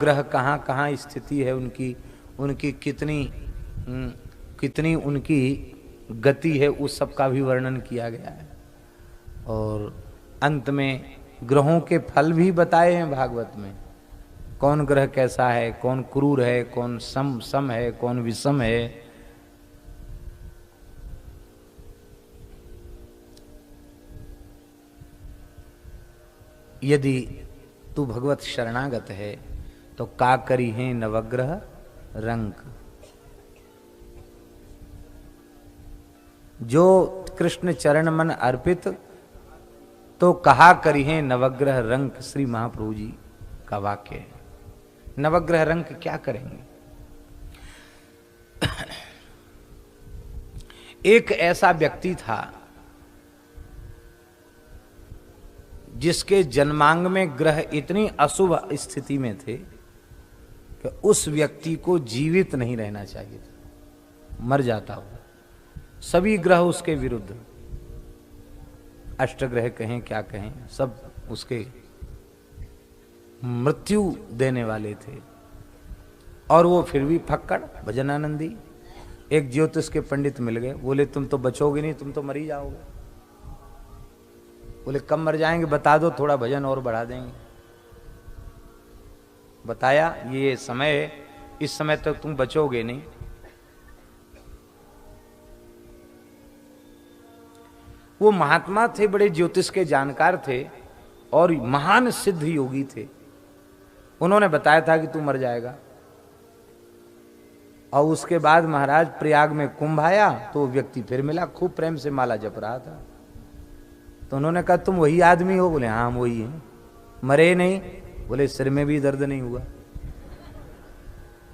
ग्रह कहाँ कहाँ स्थिति है उनकी, उनकी कितनी उनकी गति है, उस सब का भी वर्णन किया गया है। और अंत में ग्रहों के फल भी बताए हैं भागवत में। कौन ग्रह कैसा है, कौन क्रूर है, कौन सम है, कौन विषम है। यदि तू भगवत शरणागत है तो का करी है नवग्रह रंक। जो कृष्ण चरण मन अर्पित तो कहा करी है नवग्रह रंक। श्री महाप्रभु जी का वाक्य है। नवग्रह रंक क्या करेंगे? एक ऐसा व्यक्ति था जिसके जन्मांग में ग्रह इतनी अशुभ स्थिति में थे कि उस व्यक्ति को जीवित नहीं रहना चाहिए था, मर जाता हो। सभी ग्रह उसके विरुद्ध, अष्टग्रह कहें क्या कहें, सब उसके मृत्यु देने वाले थे। और वो फिर भी फक्कड़ भजनानंदी। एक ज्योतिष के पंडित मिल गए, बोले तुम तो बचोगे नहीं, तुम तो मर ही जाओगे। बोले कब मर जाएंगे बता दो, थोड़ा भजन और बढ़ा देंगे। बताया ये समय है, इस समय तक तुम बचोगे नहीं। वो महात्मा थे, बड़े ज्योतिष के जानकार थे और महान सिद्ध योगी थे। उन्होंने बताया था कि तू मर जाएगा। और उसके बाद महाराज प्रयाग में कुंभ आया तो व्यक्ति फिर मिला, खूब प्रेम से माला जप रहा था। तो उन्होंने कहा तुम वही आदमी हो? बोले हाँ हम वही हैं। मरे नहीं? बोले सिर में भी दर्द नहीं हुआ।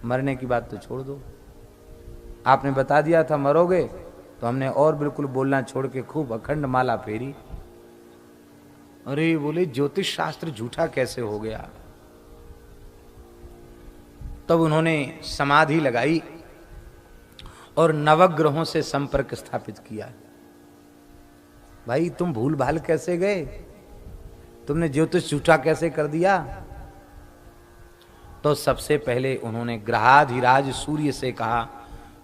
मरने की बात तो छोड़ दो, आपने बता दिया था मरोगे, तो हमने और बिल्कुल बोलना छोड़ के खूब अखंड माला फेरी। अरे बोले ज्योतिष शास्त्र झूठा कैसे हो गया? तब उन्होंने समाधि लगाई और नवग्रहों से संपर्क स्थापित किया। भाई तुम भूल भाल कैसे गए? तुमने ज्योतिष झूठा कैसे कर दिया? तो सबसे पहले उन्होंने ग्रहाधिराज सूर्य से कहा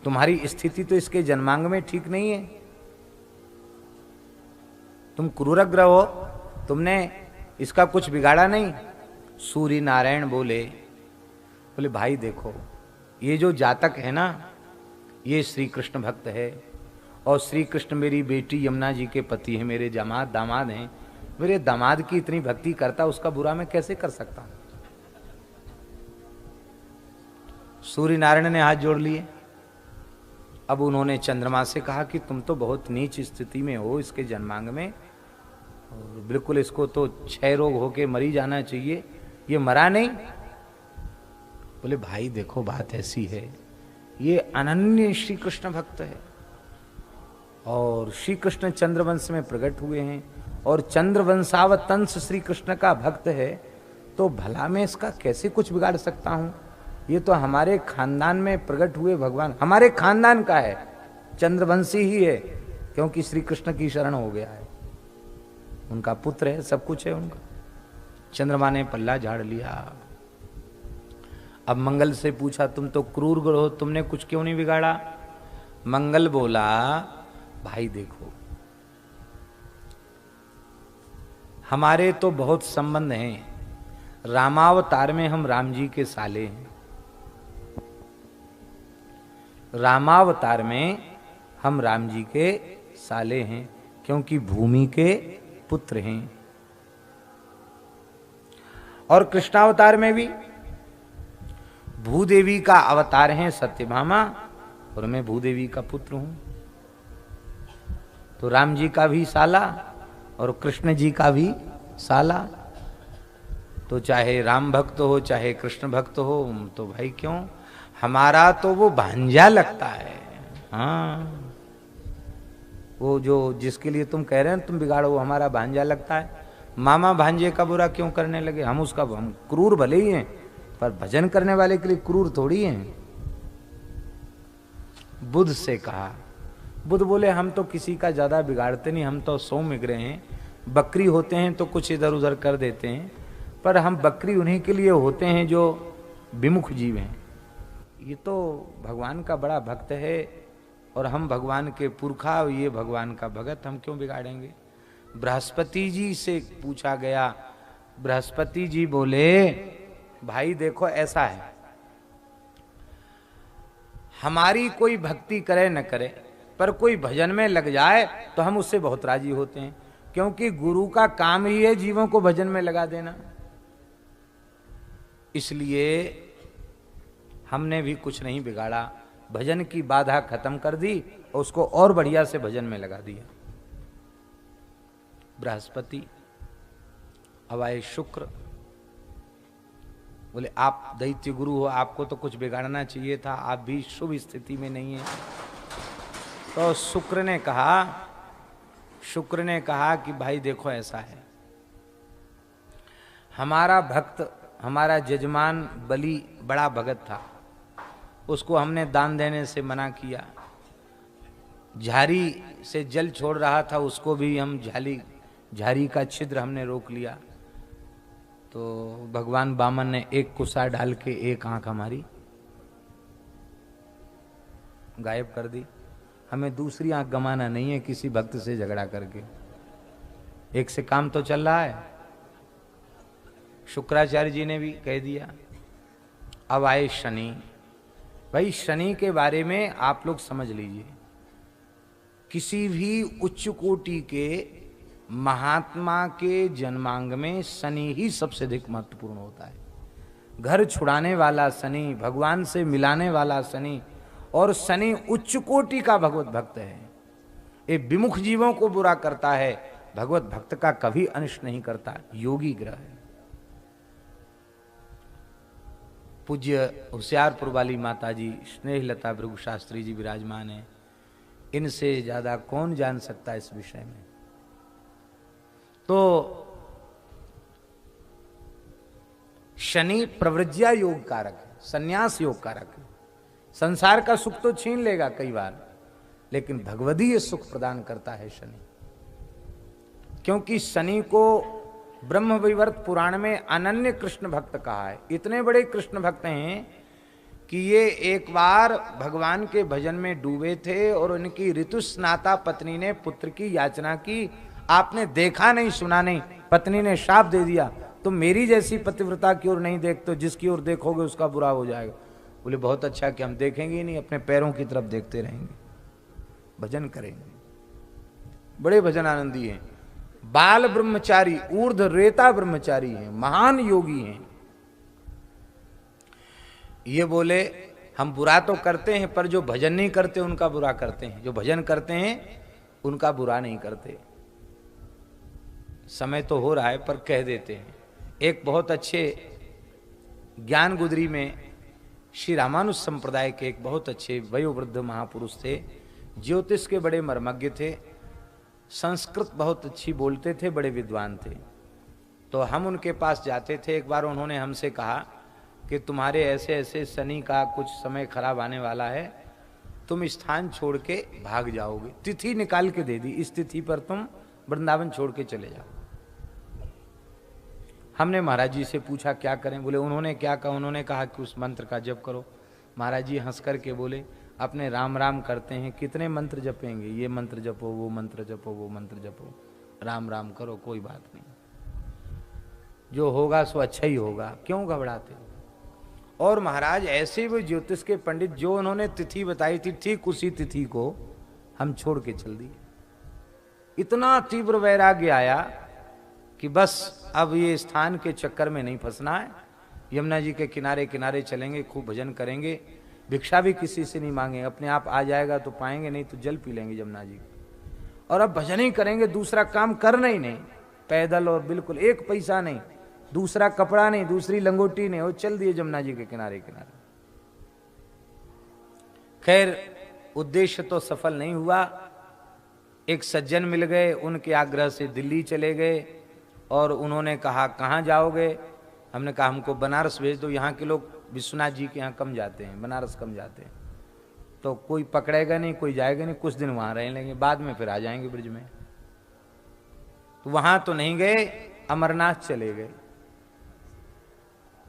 तुम्हारी स्थिति तो इसके जन्मांग में ठीक नहीं है, तुम क्रूर ग्रह हो, तुमने इसका कुछ बिगाड़ा नहीं। सूर्य नारायण बोले भाई देखो ये जो जातक है ना, ये श्री कृष्ण भक्त है और श्री कृष्ण मेरी बेटी यमुना जी के पति है, मेरे दामाद हैं। मेरे दामाद की इतनी भक्ति करता, उसका बुरा मैं कैसे कर सकता हूं? सूर्य नारायण ने हाथ जोड़ लिए। अब उन्होंने चंद्रमा से कहा कि तुम तो बहुत नीच स्थिति में हो इसके जन्मांग में, और बिल्कुल इसको तो क्षय रोग होके मरी जाना चाहिए, ये मरा नहीं। बोले भाई देखो बात ऐसी है, ये अनन्य श्री कृष्ण भक्त है और श्री कृष्ण चंद्रवंश में प्रकट हुए हैं और चंद्रवंशावतंस श्री कृष्ण का भक्त है, तो भला मैं इसका कैसे कुछ बिगाड़ सकता हूं? ये तो हमारे खानदान में प्रकट हुए भगवान, हमारे खानदान का है, चंद्रवंशी ही है, क्योंकि श्री कृष्ण की शरण हो गया है, उनका पुत्र है, सब कुछ है उनका। चंद्रमा ने पल्ला झाड़ लिया। अब मंगल से पूछा तुम तो क्रूर ग्रह हो, तुमने कुछ क्यों नहीं बिगाड़ा? मंगल बोला भाई देखो हमारे तो बहुत संबंध हैं, रामावतार में हम राम जी के साले हैं, रामावतार में हम राम जी के साले हैं, क्योंकि भूमि के पुत्र हैं। और कृष्णावतार में भी भूदेवी का अवतार है सत्यभामा, और मैं भूदेवी का पुत्र हूं। तो राम जी का भी साला और कृष्ण जी का भी साला। तो चाहे राम भक्त हो चाहे कृष्ण भक्त हो, तो भाई क्यों, हमारा तो वो भांजा लगता है। हाँ वो जो जिसके लिए तुम कह रहे हैं तुम बिगाड़ो, वो हमारा भांजा लगता है। मामा भांजे का बुरा क्यों करने लगे? हम क्रूर भले ही हैं, पर भजन करने वाले के लिए क्रूर थोड़ी हैं। बुद्ध से कहा, बुद्ध बोले हम तो किसी का ज्यादा बिगाड़ते नहीं, हम तो सौम्य हैं, बकरी होते हैं तो कुछ इधर उधर कर देते हैं, पर हम बकरी उन्हीं के लिए होते हैं जो विमुख जीव हैं। ये तो भगवान का बड़ा भक्त है और हम भगवान के पुरखा, ये भगवान का भगत, हम क्यों बिगाड़ेंगे। बृहस्पति जी से पूछा गया, बृहस्पति जी बोले भाई देखो ऐसा है, हमारी कोई भक्ति करे न करे पर कोई भजन में लग जाए तो हम उससे बहुत राजी होते हैं, क्योंकि गुरु का काम ही है जीवों को भजन में लगा देना। इसलिए हमने भी कुछ नहीं बिगाड़ा, भजन की बाधा खत्म कर दी और उसको और बढ़िया से भजन में लगा दिया। बृहस्पति, अब आए शुक्र, बोले आप दैत्य गुरु हो, आपको तो कुछ बिगाड़ना चाहिए था, आप भी शुभ स्थिति में नहीं है। तो शुक्र ने कहा कि भाई देखो ऐसा है, हमारा भक्त, हमारा जजमान बलि बड़ा भगत था, उसको हमने दान देने से मना किया। झारी से जल छोड़ रहा था, उसको भी हम झारी का छिद्र हमने रोक लिया। तो भगवान वामन ने एक कुसा डाल के एक आंख हमारी गायब कर दी। हमें दूसरी आंख गंवाना नहीं है किसी भक्त से झगड़ा करके, एक से काम तो चल रहा है। शुक्राचार्य जी ने भी कह दिया। अब आए शनि। भाई शनि के बारे में आप लोग समझ लीजिए, किसी भी उच्च कोटि के महात्मा के जन्मांग में शनि ही सबसे अधिक महत्वपूर्ण होता है। घर छुड़ाने वाला शनि, भगवान से मिलाने वाला शनि, और शनि उच्च कोटि का भगवत भक्त है। ये विमुख जीवों को बुरा करता है, भगवत भक्त का कभी अनिष्ट नहीं करता, योगी ग्रह है। पूज्य होशियारपुर वाली माता जी स्नेहलता भृगु शास्त्री जी विराजमान है, इनसे ज्यादा कौन जान सकता है इस विषय में। तो शनि प्रवृज्या योग कारक है, संन्यास योग कारक है। संसार का सुख तो छीन लेगा कई बार, लेकिन भगवदीय सुख प्रदान करता है शनि। क्योंकि शनि को ब्रह्म वैवर्त पुराण में अनन्य कृष्ण भक्त कहा है। इतने बड़े कृष्ण भक्त हैं कि ये एक बार भगवान के भजन में डूबे थे और उनकी ऋतुस्नाता पत्नी ने पुत्र की याचना की। आपने देखा नहीं, सुना नहीं, पत्नी ने शाप दे दिया, तुम मेरी जैसी पतिव्रता की ओर नहीं देखते, जिसकी ओर देखोगे उसका बुरा हो जाएगा। बोले बहुत अच्छा कि हम देखेंगे ही नहीं, अपने पैरों की तरफ देखते रहेंगे, भजन करेंगे। बड़े भजन आनंदी हैं, बाल ब्रह्मचारी, ऊर्ध रेता ब्रह्मचारी हैं, महान योगी हैं। ये बोले हम बुरा तो करते हैं पर जो भजन नहीं करते उनका बुरा करते हैं, जो भजन करते हैं उनका बुरा नहीं करते। समय तो हो रहा है पर कह देते हैं। एक बहुत अच्छे ज्ञान गुदरी में श्री रामानुज संप्रदाय के एक बहुत अच्छे वयोवृद्ध महापुरुष थे, ज्योतिष के बड़े मर्मज्ञ थे, संस्कृत बहुत अच्छी बोलते थे, बड़े विद्वान थे। तो हम उनके पास जाते थे। एक बार उन्होंने हमसे कहा कि तुम्हारे ऐसे ऐसे शनि का कुछ समय खराब आने वाला है, तुम स्थान छोड़ के भाग जाओगे। तिथि निकाल के दे दी, इस तिथि पर तुम वृंदावन छोड़ के चले जाओ। हमने महाराज जी से पूछा क्या करें। बोले उन्होंने क्या कहा, उन्होंने कहा कि उस मंत्र का जप करो। महाराज जी हंस करके बोले अपने राम राम करते हैं, कितने मंत्र जपेंगे, ये मंत्र जपो, वो मंत्र जपो, वो मंत्र जपो, राम राम करो, कोई बात नहीं, जो होगा सो अच्छा ही होगा, क्यों घबराते। और महाराज ऐसे वो ज्योतिष के पंडित, जो उन्होंने तिथि बताई थी ठीक उसी तिथि को हम छोड़ के चल दिए। इतना तीव्र वैराग्य आया कि बस अब ये स्थान के चक्कर में नहीं फंसना है, यमुना जी के किनारे किनारे चलेंगे, खूब भजन करेंगे, भिक्षा भी किसी से नहीं मांगेंगे, अपने आप आ जाएगा तो पाएंगे, नहीं तो जल पी लेंगे यमुना जी। और अब भजन ही करेंगे, दूसरा काम करना ही नहीं, पैदल और बिल्कुल एक पैसा नहीं, दूसरा कपड़ा नहीं, दूसरी लंगोटी नहीं, वो चल दिए यमुना जी के किनारे किनारे। खैर उद्देश्य तो सफल नहीं हुआ। एक सज्जन मिल गए, उनके आग्रह से दिल्ली चले गए और उन्होंने कहा कहाँ जाओगे। हमने कहा हमको बनारस भेज दो, यहाँ के लोग विश्वनाथ जी के यहाँ कम जाते हैं, बनारस कम जाते हैं, तो कोई पकड़ेगा नहीं, कोई जाएगा नहीं, कुछ दिन वहाँ रह लेंगे, बाद में फिर आ जाएंगे ब्रिज में। तो वहाँ तो नहीं गए, अमरनाथ चले गए।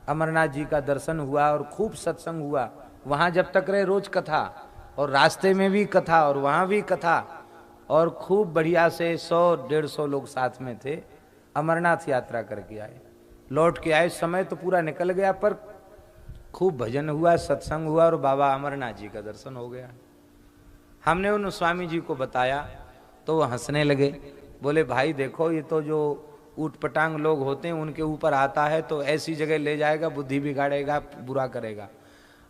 अमरनाथ जी का दर्शन हुआ और खूब सत्संग हुआ। वहां जब तक रहे रोज कथा, और रास्ते में भी कथा और वहां भी कथा, और खूब बढ़िया से 100-150 लोग साथ में थे। अमरनाथ यात्रा करके आए, लौट के आए, समय तो पूरा निकल गया, पर खूब भजन हुआ, सत्संग हुआ और बाबा अमरनाथ जी का दर्शन हो गया। हमने उन स्वामी जी को बताया तो वो हंसने लगे, बोले भाई देखो ये तो जो ऊट पटांग लोग होते हैं उनके ऊपर आता है तो ऐसी जगह ले जाएगा, बुद्धि बिगाड़ेगा, बुरा करेगा।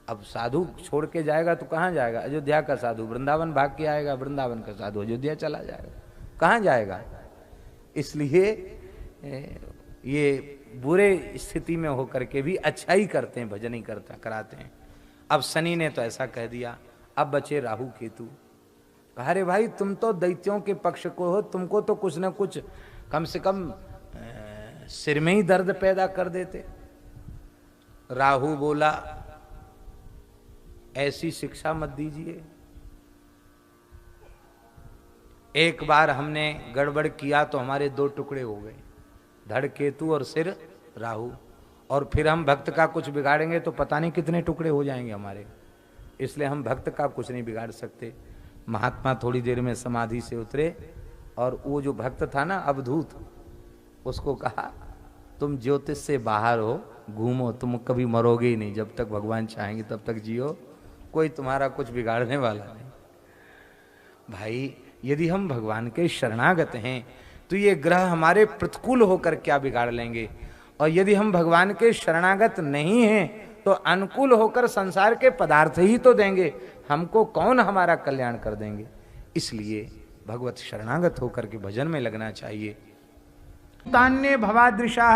अब साधु छोड़ के जाएगा तो कहाँ जाएगा? अयोध्या का साधु वृंदावन भाग के आएगा, वृंदावन का साधु अयोध्या चला जाएगा, कहाँ जाएगा? इसलिए ये बुरे स्थिति में होकर के भी अच्छा ही करते हैं, भजन ही कराते हैं। अब शनि ने तो ऐसा कह दिया, अब बचे राहु केतु। अरे भाई तुम तो दैत्यों के पक्ष को हो, तुमको तो कुछ न कुछ कम से कम सिर में ही दर्द पैदा कर देते। राहु बोला ऐसी शिक्षा मत दीजिए। एक बार हमने गड़बड़ किया तो हमारे 2 टुकड़े हो गए, धड़ केतु और सिर राहु, और फिर हम भक्त का कुछ बिगाड़ेंगे तो पता नहीं कितने टुकड़े हो जाएंगे हमारे। इसलिए हम भक्त का कुछ नहीं बिगाड़ सकते। महात्मा थोड़ी देर में समाधि से उतरे और वो जो भक्त था ना अवधूत, उसको कहा तुम ज्योतिष से बाहर हो, घूमो, तुम कभी मरोगे ही नहीं, जब तक भगवान चाहेंगे तब तक जियो, कोई तुम्हारा कुछ बिगाड़ने वाला नहीं। भाई यदि हम भगवान के शरणागत हैं तो ये ग्रह हमारे प्रतिकूल होकर क्या बिगाड़ लेंगे, और यदि हम भगवान के शरणागत नहीं हैं तो अनुकूल होकर संसार के पदार्थ ही तो देंगे, हमको कौन हमारा कल्याण कर देंगे। इसलिए भगवत शरणागत होकर के भजन में लगना चाहिए। तान्य भवादृशा,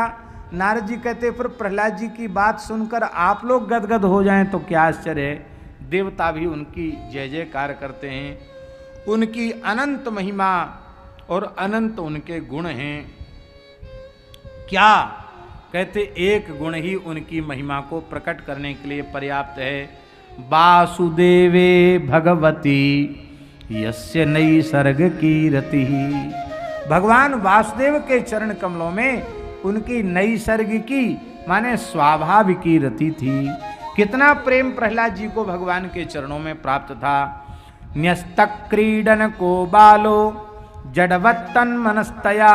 नारद जी कहते फिर प्रहलाद जी की बात सुनकर आप लोग गदगद हो जाएं तो क्या आश्चर्य है। देवता भी उनकी जय जयकार करते हैं। उनकी अनंत महिमा और अनंत उनके गुण हैं। क्या कहते, एक गुण ही उनकी महिमा को प्रकट करने के लिए पर्याप्त है। वासुदेवे भगवती यस्य नैसर्ग की रति। भगवान वासुदेव के चरण कमलों में उनकी नैसर्गिकी माने स्वाभाविकी रति थी। कितना प्रेम प्रहलाद जी को भगवान के चरणों में प्राप्त था। न्यस्तक क्रीडन को बालो जडवत्तन मनस्तया,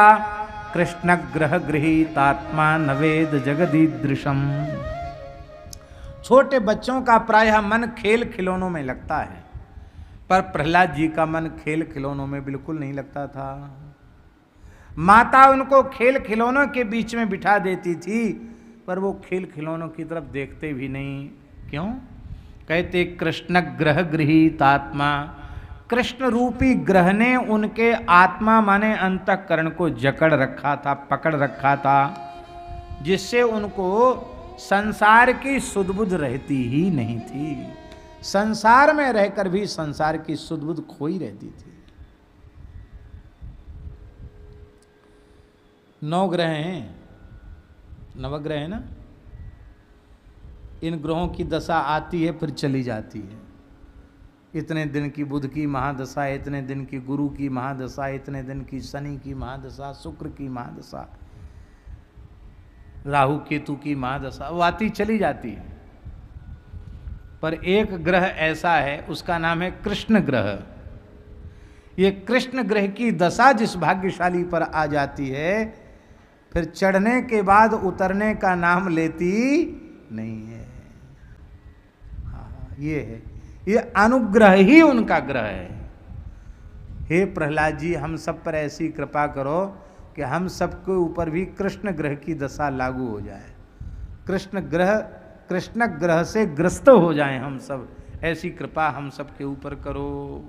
कृष्ण ग्रह गृहीतात्मा नवेद जगदीदृशम। छोटे बच्चों का प्रायः मन खेल खिलौनों में लगता है, पर प्रहलाद जी का मन खेल खिलौनों में बिल्कुल नहीं लगता था। माता उनको खेल खिलौनों के बीच में बिठा देती थी, पर वो खेल खिलौनों की तरफ देखते भी नहीं। क्यों? कहते कृष्ण ग्रह गृहीतात्मा, कृष्ण रूपी ग्रह ने उनके आत्मा माने अंतःकरण को जकड़ रखा था, पकड़ रखा था, जिससे उनको संसार की सुध-बुध रहती ही नहीं थी। संसार में रहकर भी संसार की सुध-बुध खोई रहती थी। 9 ग्रह हैं, नवग्रह है ना, इन ग्रहों की दशा आती है फिर चली जाती है। इतने दिन की बुध की महादशा, इतने दिन की गुरु की महादशा, इतने दिन की शनि की महादशा, शुक्र की महादशा, राहु केतु की महादशा, वो आती चली जाती है। पर एक ग्रह ऐसा है, उसका नाम है कृष्ण ग्रह। ये कृष्ण ग्रह की दशा जिस भाग्यशाली पर आ जाती है, फिर चढ़ने के बाद उतरने का नाम लेती नहीं है। हाँ, ये है, ये अनुग्रह ही उनका ग्रह है। हे प्रहलाद जी, हम सब पर ऐसी कृपा करो कि हम सबके ऊपर भी कृष्ण ग्रह की दशा लागू हो जाए, कृष्ण ग्रह से ग्रस्त हो जाएं हम सब, ऐसी कृपा हम सब के ऊपर करो।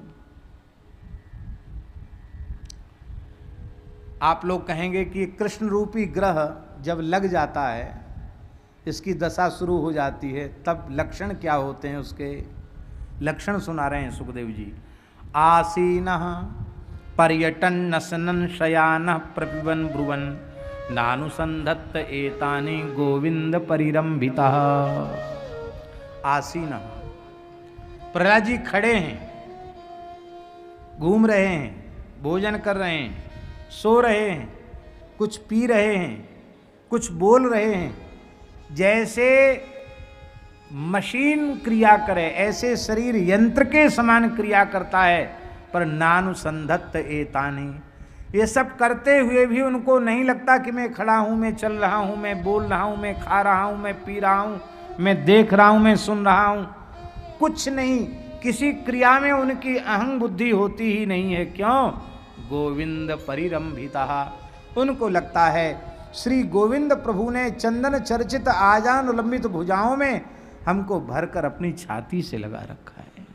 आप लोग कहेंगे कि कृष्ण रूपी ग्रह जब लग जाता है, इसकी दशा शुरू हो जाती है, तब लक्षण क्या होते हैं? उसके लक्षण सुना रहे हैं सुखदेव जी। आसीनः पर्यटन नसनन शयानः प्रपिबन ब्रुवन नानुसंधत्त एतानि गोविंद परिरंभितः। आसीनः, प्रहलाद जी खड़े हैं, घूम रहे हैं, भोजन कर रहे हैं, सो रहे हैं, कुछ पी रहे हैं, कुछ बोल रहे हैं, जैसे मशीन क्रिया करे ऐसे शरीर यंत्र के समान क्रिया करता है, पर नानुसंधत्त एतानि, ये सब करते हुए भी उनको नहीं लगता कि मैं खड़ा हूं, मैं चल रहा हूं, मैं बोल रहा हूं, मैं खा रहा हूं, मैं पी रहा हूं, मैं देख रहा हूं, मैं सुन रहा हूं, कुछ नहीं, किसी क्रिया में उनकी अहं बुद्धि होती ही नहीं है। क्यों? गोविंद परिरंभिता, उनको लगता है श्री गोविंद प्रभु ने चंदन चर्चित आजान लंबित भुजाओं में हमको भरकर अपनी छाती से लगा रखा है।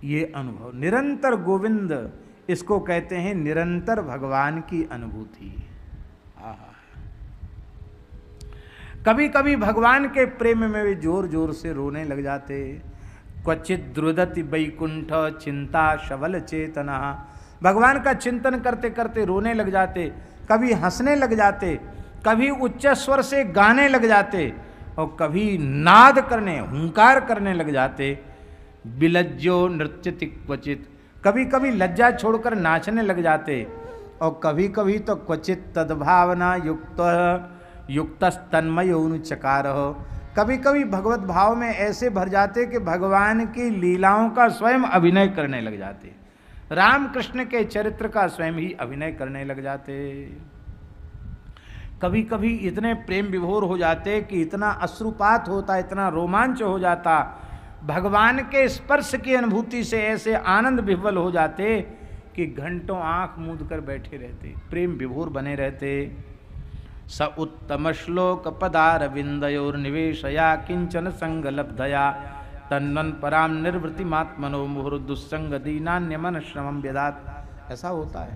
ये अनुभव निरंतर गोविंद, इसको कहते हैं निरंतर भगवान की अनुभूति। कभी कभी भगवान के प्रेम में वे जोर जोर से रोने लग जाते। क्वचित द्रुदति वैकुंठ चिंता शवल चेतना, भगवान का चिंतन करते करते रोने लग जाते, कभी हंसने लग जाते, कभी उच्च स्वर से गाने लग जाते, और कभी नाद करने हुंकार करने लग जाते। बिलज्जो नृत्यति क्वचित, कभी कभी लज्जा छोड़कर नाचने लग जाते, और कभी कभी तो क्वचित तद्भावना युक्त तन्मयोनुचकार, कभी कभी भगवत भाव में ऐसे भर जाते कि भगवान की लीलाओं का स्वयं अभिनय करने लग जाते, राम कृष्ण के चरित्र का स्वयं ही अभिनय करने लग जाते। कभी कभी इतने प्रेम विभोर हो जाते कि इतना अश्रुपात होता, इतना रोमांच हो जाता, भगवान के स्पर्श की अनुभूति से ऐसे आनंद विह्वल हो जाते कि घंटों आंख मूंद कर बैठे रहते, प्रेम विभोर बने रहते। स उत्तम श्लोक पदारविंदयोर्निवेशया किंचन संगलब्धया तन्वन पराम निर्वृतिमात्मनो मुहुर्दुस्संग दीनान्यमन श्रमम व्यदात। ऐसा होता है।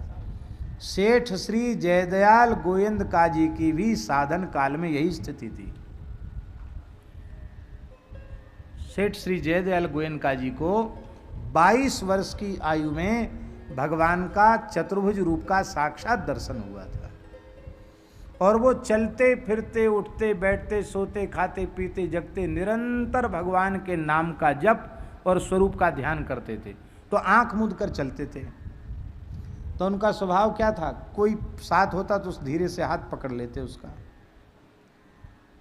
सेठ श्री जयदयाल गोविंद काजी की भी साधन काल में यही स्थिति थी। सेठ श्री जयदयाल गोविंद काजी को 22 वर्ष की आयु में भगवान का चतुर्भुज रूप का साक्षात दर्शन हुआ था, और वो चलते फिरते उठते बैठते सोते खाते पीते जगते निरंतर भगवान के नाम का जप और स्वरूप का ध्यान करते थे। तो आंख मूंद कर चलते थे। तो उनका स्वभाव क्या था, कोई साथ होता तो धीरे से हाथ पकड़ लेते उसका,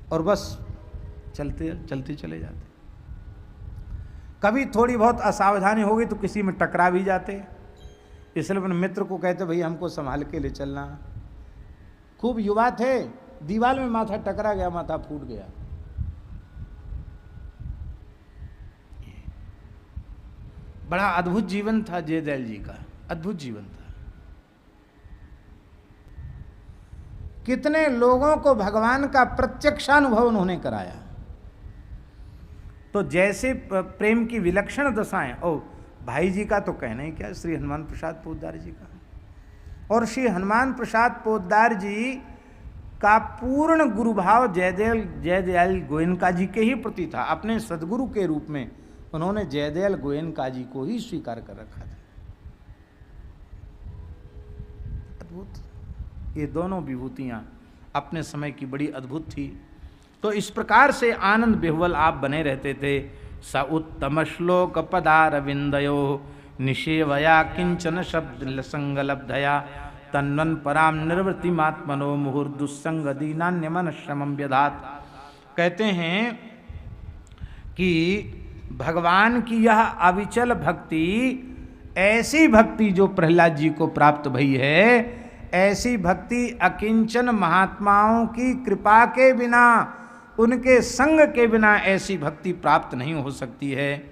और बस चलते चलते चले जाते। कभी थोड़ी बहुत असावधानी हो गई तो किसी में टकरा भी जाते, इसलिए अपने मित्र को कहते भई हमको संभाल के ले चलना। खूब युवा थे, दीवार में माथा टकरा गया, माथा फूट गया। बड़ा अद्भुत जीवन था जयदयाल जी का, अद्भुत जीवन था। कितने लोगों को भगवान का प्रत्यक्षानुभव उन्होंने कराया। तो जैसे प्रेम की विलक्षण दशाएं, ओ भाई जी का तो कहना ही क्या, श्री हनुमान प्रसाद पोद्दार जी का। और श्री हनुमान प्रसाद पोद्दार जी का पूर्ण गुरुभाव जयदयाल गोयनका जी के ही प्रति था। अपने सदगुरु के रूप में उन्होंने जयदयाल गोयनका जी को ही स्वीकार कर रखा था। अद्भुत, ये दोनों विभूतियां अपने समय की बड़ी अद्भुत थी। तो इस प्रकार से आनंद विह्वल आप बने रहते थे। स उत्तम श्लोक पदारविंदयो निषेवया किंचन शब्द संगलब्धया तन्वन पराम निर्वृतिमात्मनो मुहुर्दुस्संग दीनान्यमन श्रमम व्यधात। कहते हैं कि भगवान की यह अविचल भक्ति, ऐसी भक्ति जो प्रहलाद जी को प्राप्त भई है, ऐसी भक्ति अकिंचन महात्माओं की कृपा के बिना, उनके संग के बिना ऐसी भक्ति प्राप्त नहीं हो सकती है।